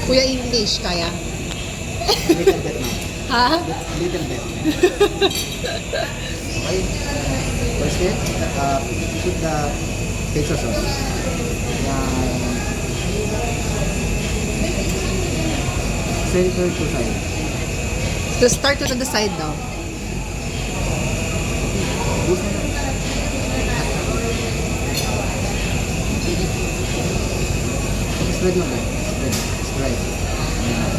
Kuya English, kaya? Little bit now. Ha? Little bit. Okay. First step, put the peso sauce. Yan. Center to side. So start to the side daw. Boost mo na. Spread mo na. Spread. Spread. Yan.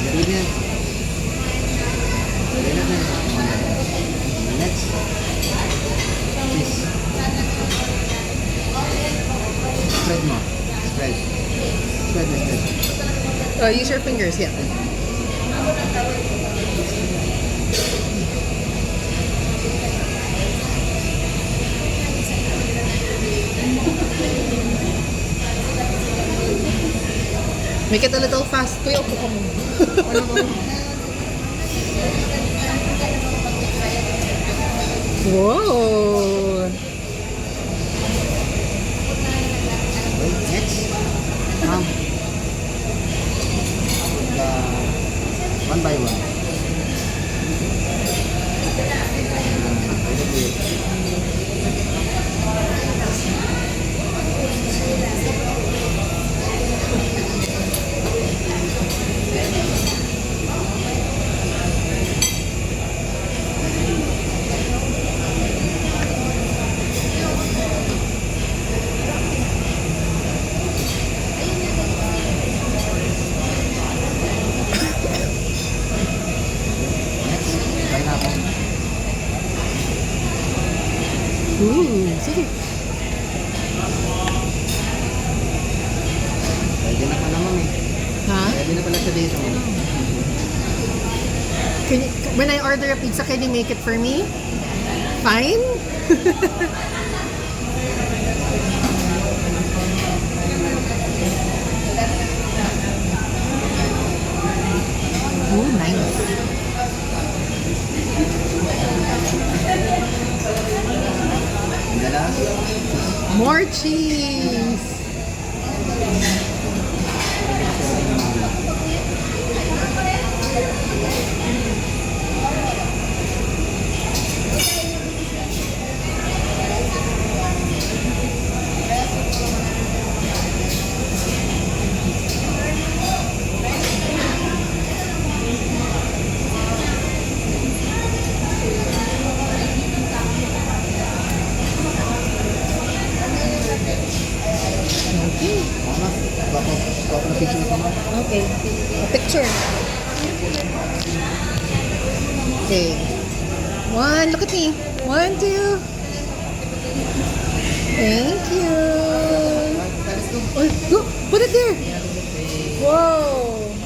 Ganun yan. Ganun yan. Next. Cheese. Spread mo. Spread. Spread na spread. Use your fingers, yeah. Make it a little fast. Kuya, upo ka muna. Wow! Okay, next. One by one. Sige. Pwede na pala mami. Ha? Pwede na pala sa dito. When I order a pizza, can you make it for me? Fine? Oh, nice. More cheese. Okay. A picture. Okay. One. Look at me. 1, 2. Thank you. Oh, look. Put it there. Whoa.